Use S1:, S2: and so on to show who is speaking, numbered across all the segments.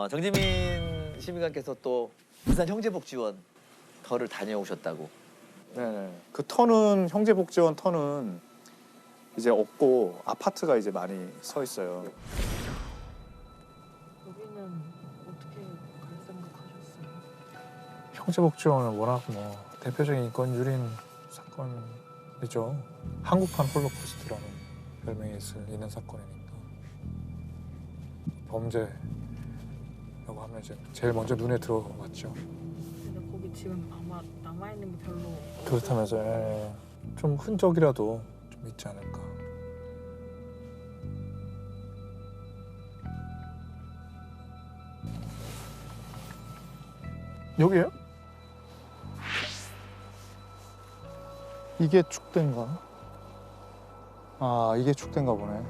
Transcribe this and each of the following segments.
S1: 정지민 시민관께서 또 부산 형제복지원 터를 다녀오셨다고.
S2: 네. 그 터는 형제복지원 터는 이제 없고 아파트가 이제 많이 서 있어요.
S3: 여기는 어떻게 갈 생각하셨어요?
S4: 형제복지원은 워낙 뭐 대표적인 인권 유린 사건이죠. 한국판 홀로코스트라는 별명이 있는 사건이니까 범죄라고 하면 이제 제일 먼저 눈에 들어왔죠.
S3: 근데 거기 지금 아마 남아있는 게 별로
S4: 그렇다면서 좀 흔적이라도 좀 있지 않을까. 여기요? 이게 축대인가? 아, 이게 축대인가 보네.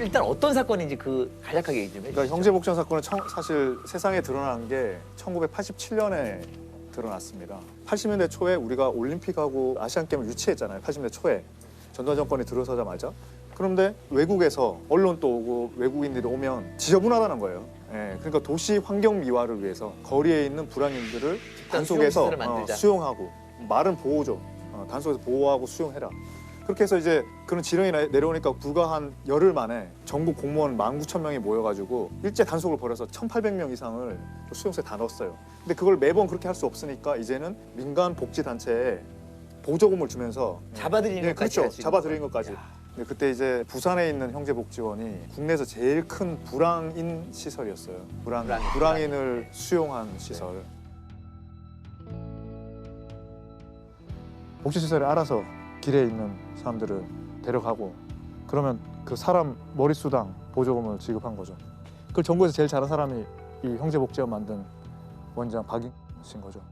S1: 일단 어떤 사건인지 간략하게 얘기 좀 해주시죠.
S2: 그러니까 형제복지원 사건은 사실 세상에 드러난 게 1987년에 드러났습니다. 80년대 초에 우리가 올림픽하고 아시안게임을 유치했잖아요. 80년대 초에 전두환 정권이 들어서자마자. 그런데 외국에서 언론 또 오고 외국인들이 오면 지저분하다는 거예요. 그러니까 도시 환경 미화를 위해서 거리에 있는 불황인들을 단속해서 수용하고, 말은 보호죠. 단속해서 보호하고 수용해라. 그렇게 해서 이제 그런 지령이 내려오니까 불과 한 열흘 만에 전국 공무원 19,000명이 모여가지고 일제 단속을 벌여서 1,800명 이상을 수용소에 다 넣었어요. 근데 그걸 매번 그렇게 할 수 없으니까 이제는 민간 복지단체에 보조금을 주면서
S1: 잡아들이는 것까지.
S2: 그렇죠. 잡아들이는 것까지. 근데 그때 이제 부산에 있는 형제복지원이 국내에서 제일 큰 불황인 시설이었어요. 불황인을 수용한 시설. 복지시설에 알아서 길에 있는 사람들을 데려가고 그러면 그 사람 머릿수당 보조금을 지급한 거죠. 그걸 전국에서 제일 잘한 사람이 이 형제복지원 만든 원장 박인신 거죠.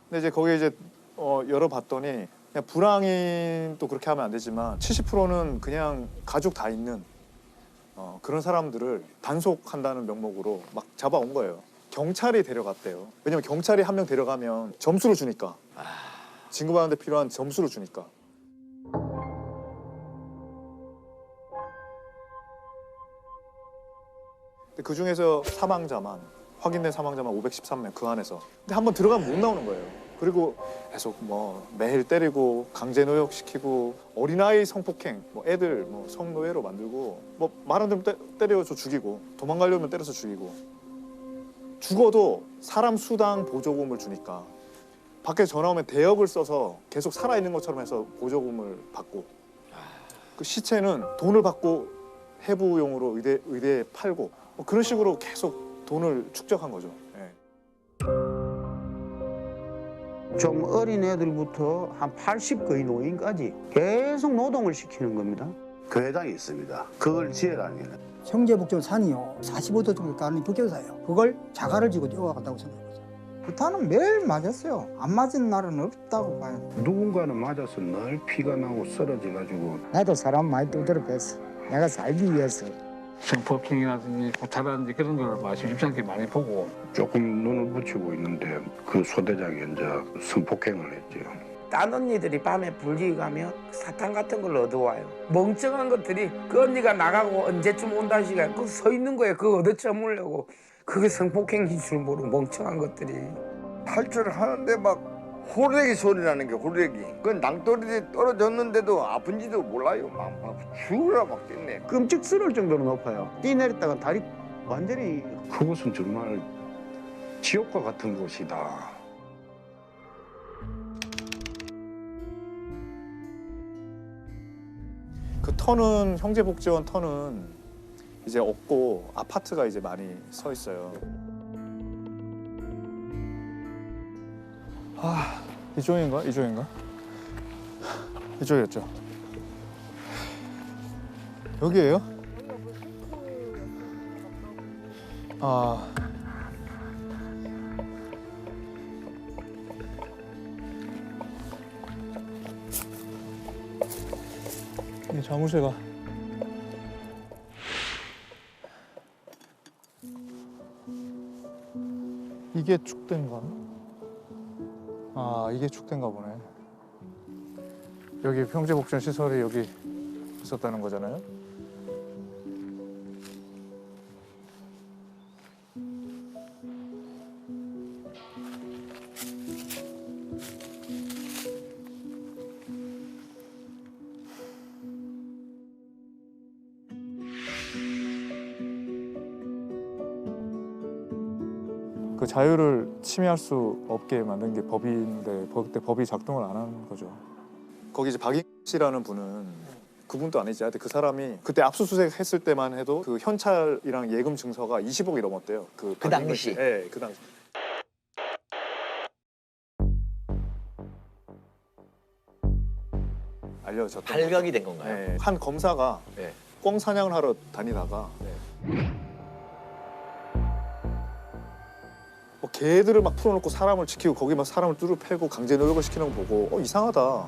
S2: 근데 이제 거기에 이제 열어봤더니 그냥 불황인도 그렇게 하면 안 되지만 70%는 그냥 가족 다 있는 그런 사람들을 단속한다는 명목으로 막 잡아온 거예요. 경찰이 데려갔대요. 왜냐면 경찰이 한 명 데려가면 점수를 주니까. 진급하는 데 필요한 점수를 주니까. 근데 그 중에서 확인된 사망자만 513명 그 안에서. 근데 한번 들어가면 못 나오는 거예요. 그리고 계속 뭐 매일 때리고 강제노역시키고 어린아이 성폭행, 뭐 애들 뭐 성노예로 만들고 뭐 말 안 들으면 때려서 죽이고 도망가려면 때려서 죽이고 죽어도 사람 수당 보조금을 주니까 밖에서 전화 오면 대역을 써서 계속 살아있는 것처럼 해서 보조금을 받고 그 시체는 돈을 받고 해부용으로 의대에 팔고 뭐 그런 식으로 계속 돈을 축적한 거죠.
S5: 좀 어린 애들부터 한 80 거의 노인까지 계속 노동을 시키는 겁니다.
S6: 교회당이 있습니다. 그걸 지으라는
S7: 형제복지원 산이요 45도 정도 가는 북경사예요. 그걸 자갈을 지고 뛰어간다고 생각해보세요. 구타는 매일 맞았어요. 안 맞은 날은 없다고 봐요.
S6: 누군가는 맞아서 늘 피가 나고 쓰러져가지고
S7: 나도 사람 많이 두드려 뺐어. 내가 살기 위해서.
S8: 성폭행이라든지 구타라든지 그런 걸 심심치 않게 많이 보고
S6: 조금 눈을 붙이고 있는데 그 소대장이 이제 성폭행을 했죠.
S9: 딴 언니들이 밤에 불지기 가면 사탕 같은 걸 얻어와요. 멍청한 것들이 그 언니가 나가고 언제쯤 온다는 시간에 그 서 있는 거예요. 그거 얻어 처먹으려고. 그게 성폭행인 줄 모르고 멍청한 것들이.
S10: 탈출을 하는데 막 호래기 소리 나는 게 호래기. 그 낭떠러지 떨어졌는데도 아픈지도 몰라요. 막 죽으라 막 뛰네.
S5: 끔찍스러울 정도로 높아요. 뛰내렸다가 다리 완전히.
S6: 그것은 정말 지옥과 같은 곳이다.
S2: 그 터는 형제복지원 터는 이제 없고 아파트가 이제 많이 서 있어요. 이쪽인가? 이쪽이었죠. 여기예요? 이 자물쇠가 이게 축대인가? 이게 축대인가 보네. 여기 형제복지원 시설이 여기 있었다는 거잖아요. 그 자유를 침해할 수 없게 만든 게 법인데 그때 법이 작동을 안 하는 거죠. 거기 이제 박인 씨라는 분은 그분도 아니지. 하여튼 그 사람이 그때 압수수색 했을 때만 해도 그 현찰이랑 예금 증서가 20억이 넘었대요. 그
S1: 당시?
S2: 네, 그 당시. 알려졌던
S1: 발각이 된 건가요?
S2: 네. 한 검사가
S1: 네.
S2: 꿩 사냥을 하러 다니다가 뭐 개들을 막 풀어놓고 사람을 지키고 거기 막 사람을 뚜루 패고 강제 노역을 시키는 거 보고 이상하다.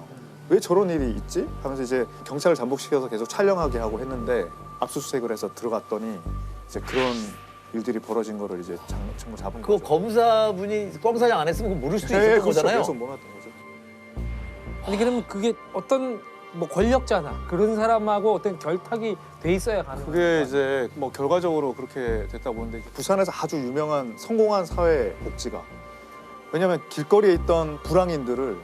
S2: 왜 저런 일이 있지? 하면서 이제 경찰을 잠복시켜서 계속 촬영하게 하고 했는데 압수수색을 해서 들어갔더니 이제 그런 일들이 벌어진 거를 이제 정말 잡은
S1: 그
S2: 거죠.
S1: 검사분이 꿩사냥 안 했으면 그거 모를 수도
S2: 네,
S1: 있었던
S2: 그렇죠.
S1: 거잖아요.
S2: 계속 몰랐던 거죠.
S11: 아니 그러면 그게 어떤 뭐 권력자나 그런 사람하고 어떤 결탁이 돼 있어야 가는
S2: 그게
S11: 거예요?
S2: 이제 뭐 결과적으로 그렇게 됐다 보는데 부산에서 아주 유명한 성공한 사회 복지가 왜냐하면 길거리에 있던 불황인들을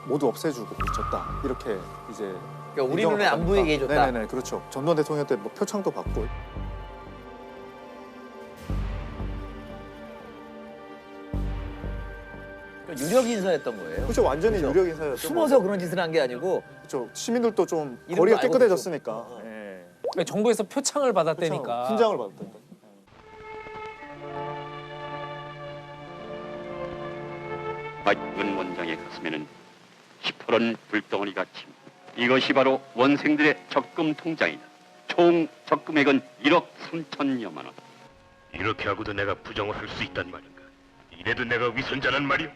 S2: 모두 없애주고 줬다 이렇게 이제
S1: 그러니까 우리 눈에 안 보이게 해줬다.
S2: 네네네 그렇죠. 전두환 대통령 때 뭐 표창도 받고.
S1: 유력 인사였던 거예요.
S2: 그렇죠. 완전히
S1: 그렇죠.
S2: 유력 인사였죠.
S1: 숨어서 그런 짓을 한 게 아니고
S2: 그렇죠. 시민들도 좀
S1: 이름도
S2: 거리가
S1: 알고
S2: 깨끗해졌으니까.
S1: 있죠.
S2: 예.
S11: 그러니까 정부에서 표창을 받았다니까.
S2: 훈장을 받았다니까.
S12: 박윤 원장의 가슴에는 시퍼런 불덩어리가 칩니다. 이것이 바로 원생들의 적금 통장이다. 총 적금액은 1억 3천여만 원.
S13: 이렇게 하고도 내가 부정을 할 수 있단 말인가? 이래도 내가 위선자란 말이오?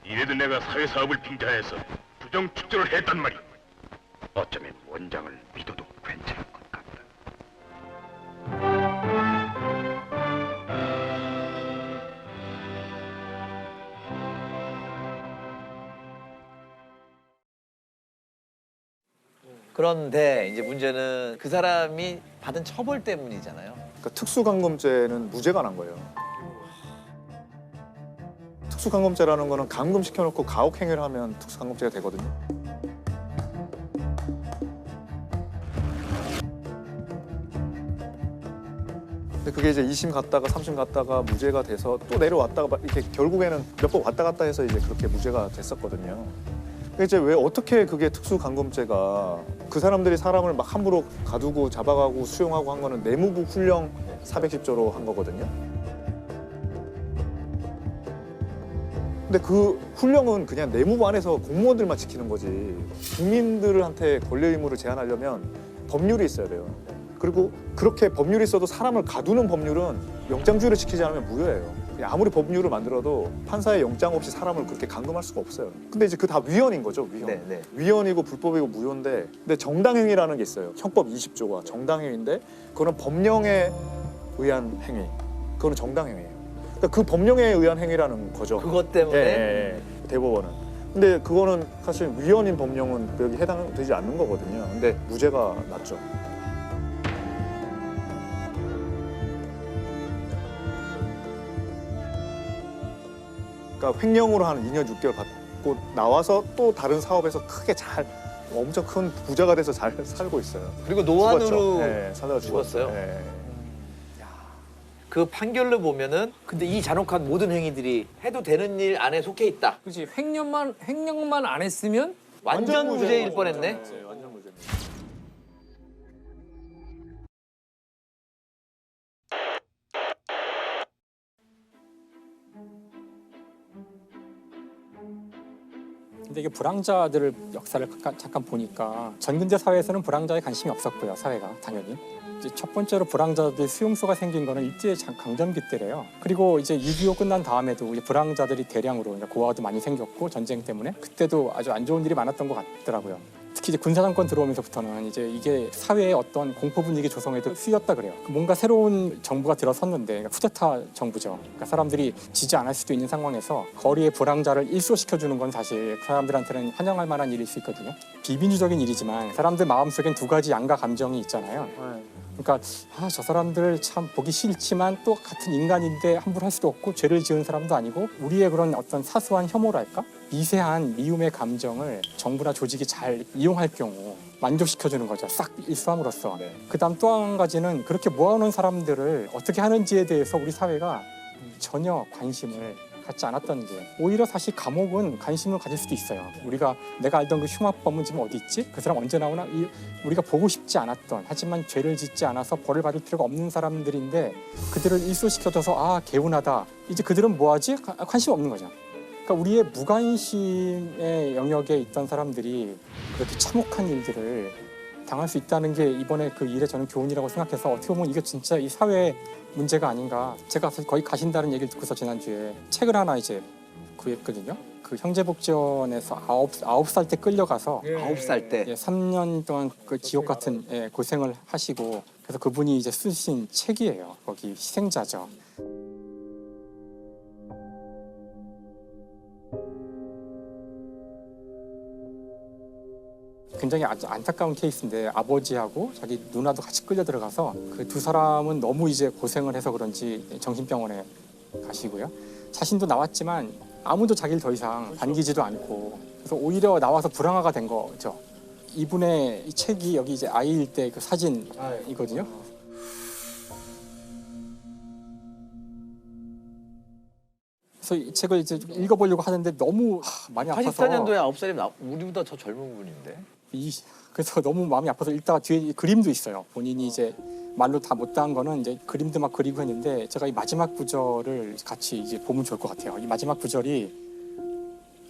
S13: 이래도 내가 사회사업을 빙자해서 부정 축조를 했단 말이오? 어쩌면 원장을 믿어도 괜찮을 것 같다.
S1: 그런데 이제 문제는 그 사람이 받은 처벌 때문이잖아요.
S2: 그러니까 특수감금죄는 무죄가 난 거예요. 특수감금죄라는 거는 감금시켜놓고 가혹행위를 하면 특수감금죄가 되거든요. 근데 그게 이제 2심 갔다가 3심 갔다가 무죄가 돼서 또 내려왔다가 이렇게 결국에는 몇 번 왔다 갔다 해서 이제 그렇게 무죄가 됐었거든요. 근데 이제 왜 어떻게 그게 특수감금죄가 그 사람들이 사람을 막 함부로 가두고 잡아가고 수용하고 한 거는 내무부 훈령 410조로 한 거거든요. 근데 그 훈령은 그냥 내무부 안에서 공무원들만 지키는 거지 국민들한테 권리 의무를 제한하려면 법률이 있어야 돼요. 그리고 그렇게 법률이 있어도 사람을 가두는 법률은 영장주의를 지키지 않으면 무효예요. 아무리 법률을 만들어도 판사의 영장 없이 사람을 그렇게 감금할 수가 없어요. 근데 이제 그 다 위헌인 거죠, 위헌.
S1: 네, 네.
S2: 위헌이고 불법이고 무효인데 근데 정당행위라는 게 있어요. 형법 20조가 정당행위인데 그거는 법령에 의한 행위. 그거는 정당행위예요. 그러니까 그 법령에 의한 행위라는 거죠.
S1: 그것 때문에
S2: 예, 대법원은. 근데 그거는 사실 위헌인 법령은 여기 해당되지 않는 거거든요. 근데 무죄가 났죠. 그러니까 횡령으로 한 2년 6개월 받고 나와서 또 다른 사업에서 크게 잘 엄청 큰 부자가 돼서 잘 살고 있어요.
S1: 그리고 노안으로
S2: 죽었죠. 네, 살다가
S1: 죽었어요.
S2: 네.
S1: 그 판결을 보면은 근데 이 잔혹한 모든 행위들이 해도 되는 일 안에 속해 있다.
S11: 그렇지. 횡령만 안 했으면
S1: 완전 무죄일 뻔했네.
S2: 네, 완전 무죄입니다.
S4: 근데 이게 불황자들을 역사를 잠깐 보니까 전근대 사회에서는 불황자에 관심이 없었고요. 사회가 당연히. 이제 첫 번째로 불황자들 수용소가 생긴 거는 일제 강점기 때래요. 그리고 이제 6.25 끝난 다음에도 이제 불황자들이 대량으로 고아도 많이 생겼고 전쟁 때문에 그때도 아주 안 좋은 일이 많았던 것 같더라고요. 특히 이제 군사정권 들어오면서부터는 이제 이게 사회의 어떤 공포 분위기 조성에도 쓰였다 그래요. 뭔가 새로운 정부가 들어섰는데 그러니까 쿠데타 정부죠. 그러니까 사람들이 지지 않을 수도 있는 상황에서 거리의 불황자를 일소시켜주는 건 사실 사람들한테는 환영할 만한 일일 수 있거든요. 비민주적인 일이지만 사람들 마음속엔 두 가지 양가 감정이 있잖아요. 그러니까 저 사람들 참 보기 싫지만 또 같은 인간인데 함부로 할 수도 없고 죄를 지은 사람도 아니고 우리의 그런 어떤 사소한 혐오랄까? 미세한 미움의 감정을 정부나 조직이 잘 이용할 경우 만족시켜주는 거죠. 싹 일수함으로써. 그다음 또 한 가지는 그렇게 모아놓은 사람들을 어떻게 하는지에 대해서 우리 사회가 전혀 관심을 갖지 않았던 게 오히려 사실 감옥은 관심을 가질 수도 있어요. 내가 알던 그 흉악범은 지금 어디 있지? 그 사람 언제 나오나? 우리가 보고 싶지 않았던 하지만 죄를 짓지 않아서 벌을 받을 필요가 없는 사람들인데 그들을 일소시켜줘서 아 개운하다. 이제 그들은 뭐하지? 관심 없는 거죠. 그러니까 우리의 무관심의 영역에 있던 사람들이 그렇게 참혹한 일들을 당할 수 있다는 게 이번에 그 일에 저는 교훈이라고 생각해서 어떻게 보면 이게 진짜 이 사회의 문제가 아닌가. 제가 거의 가신다는 얘기를 듣고서 지난주에 책을 하나 이제 구했거든요. 그 형제복지원에서 9살 때 끌려가서
S1: 9살 때
S4: 3년 동안 그 지옥 같은 고생을 하시고 그래서 그분이 이제 쓰신 책이에요. 거기 희생자죠. 굉장히 아주 안타까운 케이스인데 아버지하고 자기 누나도 같이 끌려 들어가서 그 두 사람은 너무 이제 고생을 해서 그런지 정신병원에 가시고요. 자신도 나왔지만 아무도 자기를 더 이상 반기지도 않고 그래서 오히려 나와서 불황아가 된 거죠. 이분의 이 책이 여기 이제 아이일 때 그 사진이거든요. 그래서 이 책을 이제 읽어보려고 하는데 너무 많이 아파서
S1: 84년도에 9살이면 우리보다 더 젊은 분인데
S4: 그래서 너무 마음이 아파서 읽다가 뒤에 그림도 있어요. 본인이 이제 말로 다 못다한 거는 이제 그림도 막 그리고 했는데 제가 이 마지막 구절을 같이 이제 보면 좋을 것 같아요. 이 마지막 구절이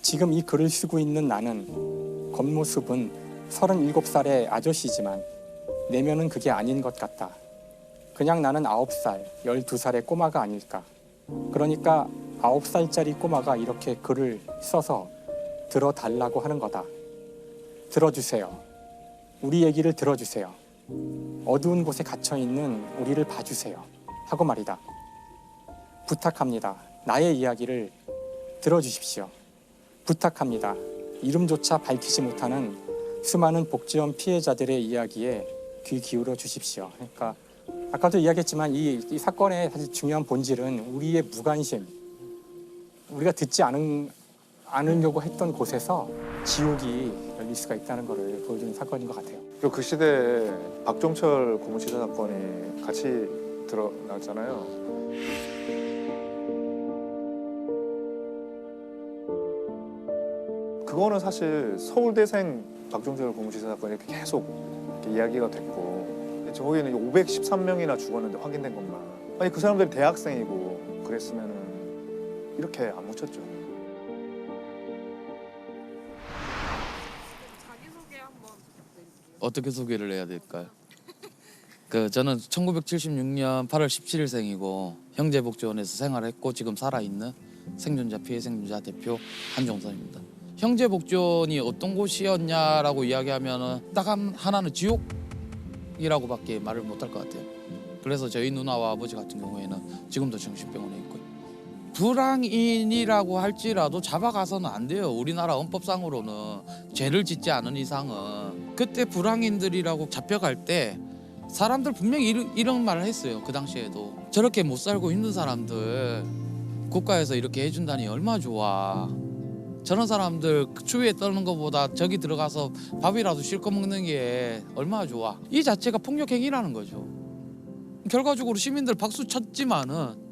S4: 지금 이 글을 쓰고 있는 나는 겉모습은 37살의 아저씨지만 내면은 그게 아닌 것 같다. 그냥 나는 9살, 12살의 꼬마가 아닐까. 그러니까 9살짜리 꼬마가 이렇게 글을 써서 들어달라고 하는 거다. 들어주세요. 우리 얘기를 들어주세요. 어두운 곳에 갇혀있는 우리를 봐주세요. 하고 말이다. 부탁합니다. 나의 이야기를 들어주십시오. 부탁합니다. 이름조차 밝히지 못하는 수많은 복지원 피해자들의 이야기에 귀 기울여 주십시오. 그러니까 아까도 이야기했지만 이 사건의 사실 중요한 본질은 우리의 무관심, 우리가 듣지 않으려고 했던 곳에서 지옥이 열릴 수가 있다는 것을 보여주는 사건인 것 같아요.
S2: 그리고 그 시대에 박종철 고문치사 사건이 같이 드러났잖아요. 그거는 사실 서울대생 박종철 고문치사 사건이 이렇게 계속 이렇게 이야기가 됐고 저기는 513명이나 죽었는데 확인된 것만. 아니 그 사람들이 대학생이고 그랬으면은 이렇게 안 묻혔죠.
S14: 어떻게 소개를 해야 될까요? 저는 1976년 8월 17일생이고 형제복지원에서 생활했고 지금 살아있는 생존자 피해 생존자 대표 한종선입니다. 형제복지원이 어떤 곳이었냐라고 이야기하면은 딱 하나는 지옥이라고밖에 말을 못할 것 같아요. 그래서 저희 누나와 아버지 같은 경우에는 지금도 정신병원에 있고요. 불황인이라고 할지라도 잡아가서는 안 돼요. 우리나라 헌법상으로는 죄를 짓지 않은 이상은. 그때 불황인들이라고 잡혀갈 때 사람들 분명히 이런 말을 했어요. 그 당시에도. 저렇게 못 살고 힘든 사람들 국가에서 이렇게 해준다니 얼마나 좋아. 저런 사람들 추위에 떠는 것보다 저기 들어가서 밥이라도 실컷 먹는 게 얼마나 좋아. 이 자체가 폭력행위라는 거죠. 결과적으로 시민들 박수 쳤지만은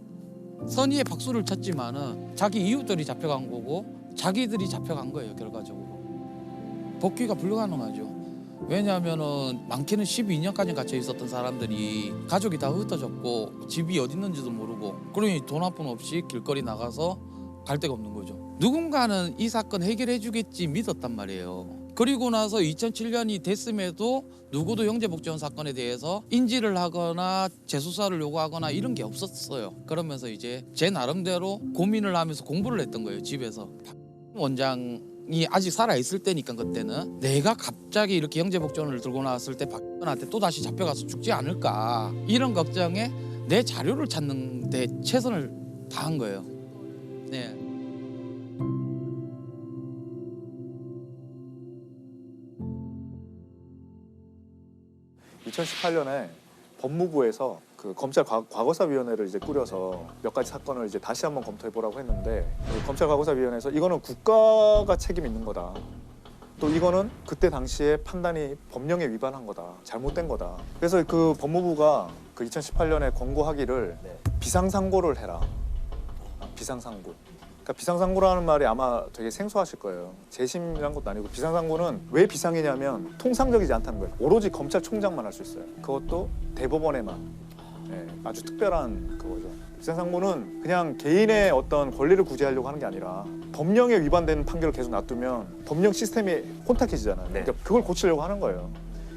S14: 선의의 박수를 쳤지만은 자기 이웃들이 잡혀간 거고 자기들이 잡혀간 거예요. 결과적으로. 복귀가 불가능하죠. 왜냐하면은 많게는 12년까지 갇혀 있었던 사람들이 가족이 다 흩어졌고 집이 어디 있는지도 모르고 그러니 돈 한 푼 없이 길거리 나가서 갈 데가 없는 거죠. 누군가는 이 사건 해결해 주겠지 믿었단 말이에요. 그리고 나서 2007년이 됐음에도 누구도 형제복지원 사건에 대해서 인지를 하거나 재수사를 요구하거나 이런 게 없었어요. 그러면서 이제 제 나름대로 고민을 하면서 공부를 했던 거예요. 집에서. 원장이 아직 살아있을 때니까 그때는 내가 갑자기 이렇게 형제복지원을 들고 나왔을 때 박근한테 또다시 잡혀가서 죽지 않을까 이런 걱정에 내 자료를 찾는 데 최선을 다한 거예요. 네.
S2: (2018년에) 법무부에서 그 검찰 과거사위원회를 이제 꾸려서 몇 가지 사건을 이제 다시 한번 검토해 보라고 했는데 검찰 과거사위원회에서 이거는 국가가 책임 있는 거다. 또 이거는 그때 당시에 판단이 법령에 위반한 거다. 잘못된 거다. 그래서 그 법무부가 그 2018년에 권고하기를 비상상고를 해라. 비상상고. 그러니까 비상상고라는 말이 아마 되게 생소하실 거예요. 재심이란 것도 아니고 비상상고는 왜 비상이냐면 통상적이지 않다는 거예요. 오로지 검찰총장만 할 수 있어요. 그것도 대법원에만. 네, 아주 특별한 그거죠. 비상상고는 그냥 개인의 어떤 권리를 구제하려고 하는 게 아니라 법령에 위반되는 판결을 계속 놔두면 법령 시스템이 혼탁해지잖아요. 그러니까 그걸 고치려고 하는 거예요.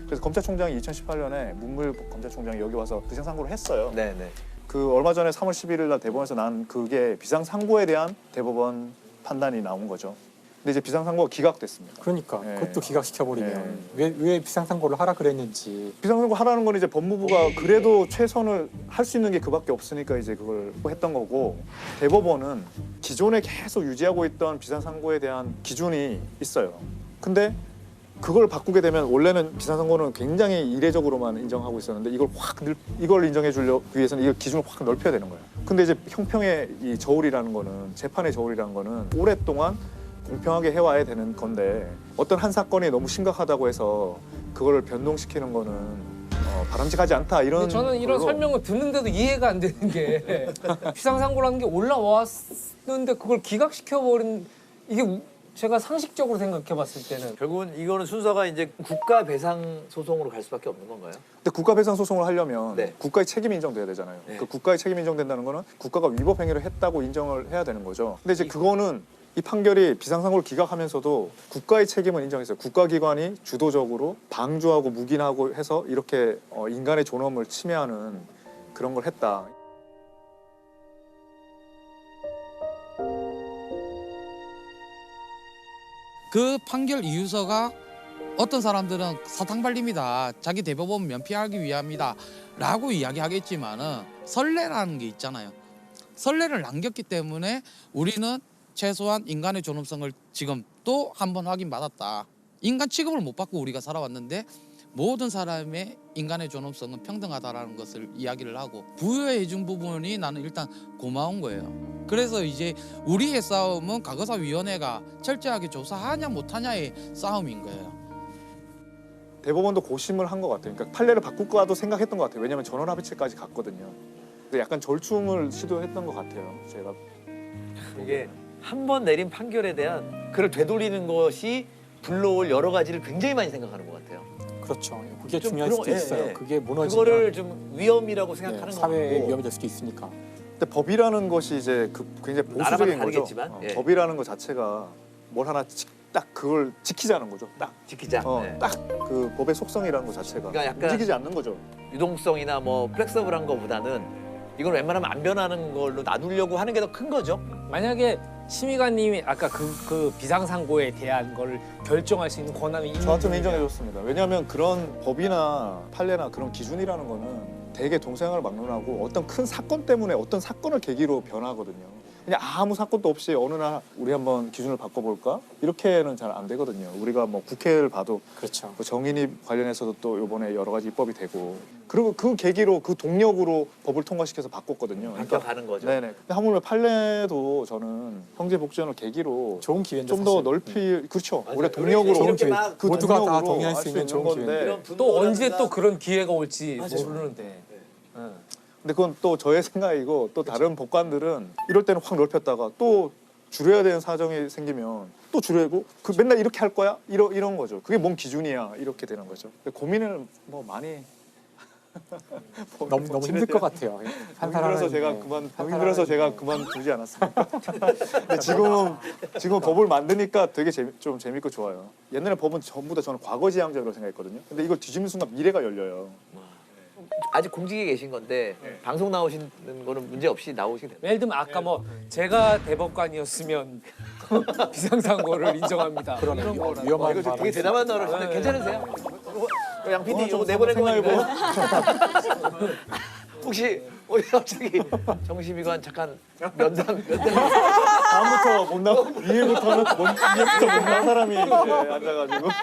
S2: 그래서 검찰총장이 2018년에 문무일 검찰총장이 여기 와서 비상상고를 했어요.
S1: 네네.
S2: 그 얼마 전에 3월 11일 날 대법원에서 난 그게 비상상고에 대한 대법원 판단이 나온 거죠. 근데 이제 비상상고가 기각됐습니다.
S4: 그러니까
S2: 네.
S4: 그것도 기각시켜버리면 왜 비상상고를 하라 그랬는지.
S2: 비상상고 하라는 건 이제 법무부가 그래도 최선을 할 수 있는 게 그밖에 없으니까 이제 그걸 했던 거고, 대법원은 기존에 계속 유지하고 있던 비상상고에 대한 기준이 있어요. 근데 그걸 바꾸게 되면 원래는 비상상고는 굉장히 이례적으로만 인정하고 있었는데 이걸 인정해 주려고 위해서는 이 기준을 확 넓혀야 되는 거예요. 근데 이제 형평의 이 저울이라는 거는, 재판의 저울이라는 거는 오랫동안 공평하게 해와야 되는 건데, 어떤 한 사건이 너무 심각하다고 해서 그거를 변동시키는 거는 바람직하지 않다, 이런.
S11: 저는 이런
S2: 걸로.
S11: 설명을 듣는데도 이해가 안 되는 게 비상상고라는 게 올라왔는데 그걸 기각시켜버린, 이게 제가 상식적으로 생각해봤을 때는
S1: 결국은 이거는 순서가 이제 국가 배상 소송으로 갈 수밖에 없는 건가요?
S2: 근데 국가 배상 소송을 하려면
S1: 네.
S2: 국가의 책임이 인정돼야 되잖아요.
S1: 네.
S2: 그 국가의 책임이 인정된다는 거는 국가가 위법 행위를 했다고 인정을 해야 되는 거죠. 근데 이제 그거는 이 판결이 비상상고를 기각하면서도 국가의 책임을 인정했어요. 국가기관이 주도적으로 방조하고 묵인하고 해서 이렇게 인간의 존엄을 침해하는 그런 걸 했다.
S14: 그 판결 이유서가 어떤 사람들은 사탕발림이다, 자기 대법원 면피하기 위함이다 라고 이야기하겠지만은 선례라는 게 있잖아요. 선례를 남겼기 때문에 우리는 최소한 인간의 존엄성을 지금 또 한 번 확인받았다. 인간 취급을 못 받고 우리가 살아왔는데 모든 사람의 인간의 존엄성은 평등하다라는 것을 이야기를 하고 부여해 준 부분이 나는 일단 고마운 거예요. 그래서 이제 우리의 싸움은 과거사위원회가 철저하게 조사하냐 못하냐의 싸움인 거예요.
S2: 대법원도 고심을 한 것 같아요. 그러니까 판례를 바꿀까도 생각했던 것 같아요. 왜냐하면 전원합의체까지 갔거든요. 근데 약간 절충을 시도했던 것 같아요. 제가
S1: 이게 한 번 내린 판결에 대한 그걸 되돌리는 것이 불러올 여러 가지를 굉장히 많이 생각하는 것 같아요.
S4: 그렇죠. 그게
S1: 좀
S4: 중요할 수도 있어요. 그게 무너지면
S1: 그거를 좀 위험이라고 생각하는 거
S4: 사회에
S1: 같고.
S4: 위험이 될 수도 있으니까.
S2: 근데 법이라는 것이 이제 굉장히 보수적인 거죠.
S1: 다르겠지만, 예.
S2: 법이라는 것 자체가 뭘 하나 딱 그걸 지키자는 거죠. 딱
S1: 지키자. 네.
S2: 딱 그 법의 속성이라는 것 자체가
S1: 그러니까 약간
S2: 움직이지 않는 거죠.
S1: 유동성이나 뭐 플렉서블한 거보다는 이건 웬만하면 안 변하는 걸로 놔두려고 하는 게 더 큰 거죠.
S11: 만약에 심의관님이 아까 그 비상상고에 대한 걸 결정할 수 있는 권한이 있는
S2: 저한테는 인정해줬습니다. 왜냐하면 그런 법이나 판례나 그런 기준이라는 거는 대개 동생을 막론하고 어떤 큰 사건 때문에 어떤 사건을 계기로 변하거든요. 그냥 아무 사건도 없이 어느 날 우리 한번 기준을 바꿔볼까? 이렇게는 잘 안 되거든요. 우리가 뭐 국회를 봐도
S4: 그렇죠.
S2: 뭐 정인입 관련해서도 또 이번에 여러 가지 입법이 되고, 그리고 그 계기로 그 동력으로 법을 통과시켜서 바꿨거든요.
S1: 바뀌어가는 거죠.
S2: 네네. 근데 하물며 판례도 저는 형제복지원을 계기로
S4: 좋은 기회인데
S2: 좀 더
S4: 사실.
S2: 넓히 그렇죠.
S1: 맞아요.
S2: 우리가 동력으로
S1: 좋은 기회.
S2: 그
S4: 모두가 다
S2: 동력으로
S4: 동의할
S2: 할
S4: 수 있는 좋은
S2: 건데.
S11: 또 언제 또 그런 기회가 올지 모르는데.
S2: 근데 그건 또 저의 생각이고, 또 다른 법관들은 이럴 때는 확 넓혔다가 또 줄여야 되는 사정이 생기면 또 줄이고, 그 맨날 이렇게 할 거야? 이런 거죠. 그게 뭔 기준이야? 이렇게 되는 거죠. 고민을 뭐 많이
S4: 너무 힘들 것 같아요.
S2: 힘들어서 제가 그만두지 않았습니까? 근데 지금 법을 만드니까 되게 좀 재밌고 좋아요. 옛날에 법은 전부 다 저는 과거지향적으로 생각했거든요. 근데 이걸 뒤집는 순간 미래가 열려요.
S1: 아직 공직에 계신 건데 방송 나오시는 거는 문제 없이 나오시게 됩니다.
S11: 예를 들면 아까 뭐 제가 대법관이었으면 비상상고를 인정합니다. 이런 거
S4: 위험한
S1: 이거 되게 대담한 나라신데 괜찮으세요? 양 PD 이거
S2: 좀
S1: 내보낸
S2: 생각해보고.
S1: 거니까요. 혹시 우리 갑자기 정심이관 잠깐 면담
S2: 다음부터 못 나오고 2회부터는 못 나온 사람이 이제 앉아가지고